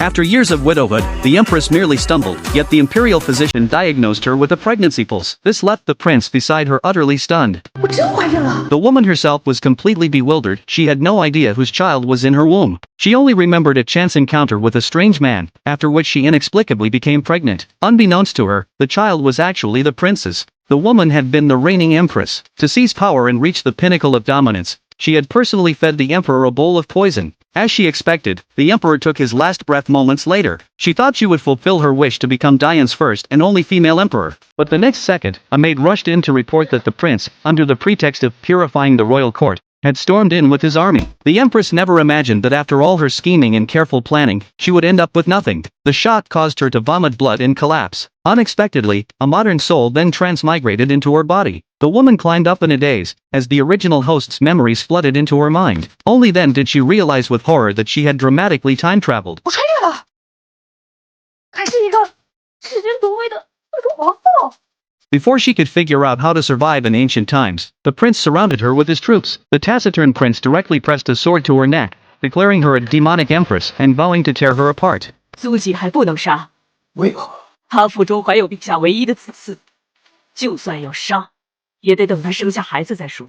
After years of widowhood, the empress merely stumbled, yet the imperial physician diagnosed her with a pregnancy pulse. This left the prince beside her utterly stunned. The woman herself was completely bewildered. She had no idea whose child was in her womb. She only remembered a chance encounter with a strange man, after which she inexplicably became pregnant. Unbeknownst to her, the child was actually the prince's. The woman had been the reigning empress. To seize power and reach the pinnacle of dominance, she had personally fed the emperor a bowl of poison. As she expected, the emperor took his last breath moments later. She thought she would fulfill her wish to become Diane's first and only female emperor. But the next second, a maid rushed in to report that the prince, under the pretext of purifying the royal court, had stormed in with his army. The empress never imagined that after all her scheming and careful planning, she would end up with nothing. The shock caused her to vomit blood and collapse. Unexpectedly, a modern soul then transmigrated into her body. The woman climbed up in a daze, as the original host's memories flooded into her mind. Only then did she realize with horror that she had dramatically time-traveled. Before she could figure out how to survive in ancient times, the prince surrounded her with his troops. The taciturn prince directly pressed a sword to her neck, declaring her a demonic empress and vowing to tear her apart. 租籍还不能杀，为何？他腹中怀有陛下唯一的子嗣，就算要杀，也得等他生下孩子再说。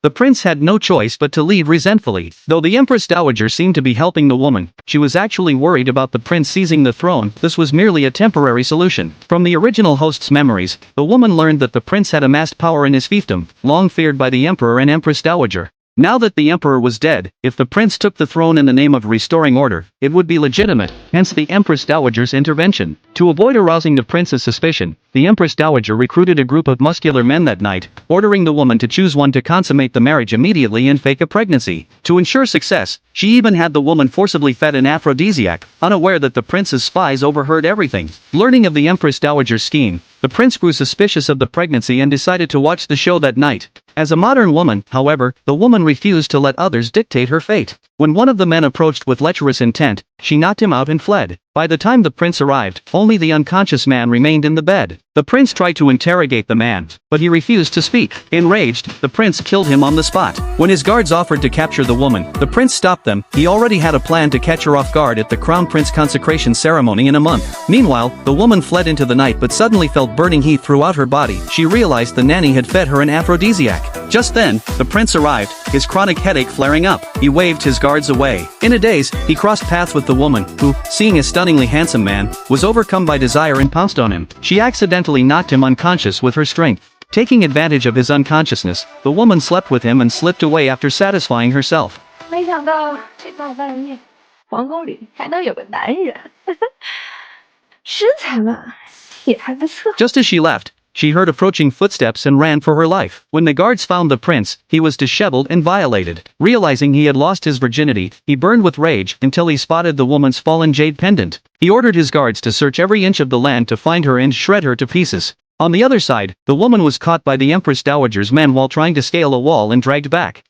The prince had no choice but to leave resentfully. Though the Empress Dowager seemed to be helping the woman, she was actually worried about the prince seizing the throne. This was merely a temporary solution. From the original host's memories, the woman learned that the prince had amassed power in his fiefdom, long feared by the emperor and Empress Dowager. Now that the emperor was dead, if the prince took the throne in the name of restoring order, it would be legitimate, hence the Empress Dowager's intervention. To avoid arousing the prince's suspicion, the Empress Dowager recruited a group of muscular men that night, ordering the woman to choose one to consummate the marriage immediately and fake a pregnancy. To ensure success, she even had the woman forcibly fed an aphrodisiac, unaware that the prince's spies overheard everything. Learning of the Empress Dowager's scheme, the prince grew suspicious of the pregnancy and decided to watch the show that night. As a modern woman, however, the woman refused to let others dictate her fate. When one of the men approached with lecherous intent, she knocked him out and fled. By the time the prince arrived, only the unconscious man remained in the bed. The prince tried to interrogate the man, but he refused to speak. Enraged, the prince killed him on the spot. When his guards offered to capture the woman, the prince stopped them. He already had a plan to catch her off guard at the crown prince consecration ceremony in a month. Meanwhile, the woman fled into the night but suddenly felt burning heat throughout her body. She realized the nanny had fed her an aphrodisiac. Just then, the prince arrived, his chronic headache flaring up. He waved his guards away. In a daze, he crossed paths with the woman, who, seeing a stunningly handsome man, was overcome by desire and pounced on him. She accidentally knocked him unconscious with her strength. Taking advantage of his unconsciousness, the woman slept with him and slipped away after satisfying herself. 没想到这大半夜，皇宫里还能有个男人，身材嘛也还不错。 Just as she left, she heard approaching footsteps and ran for her life. When the guards found the prince, he was disheveled and violated. Realizing he had lost his virginity, he burned with rage until he spotted the woman's fallen jade pendant. He ordered his guards to search every inch of the land to find her and shred her to pieces. On the other side, the woman was caught by the Empress Dowager's men while trying to scale a wall and dragged back.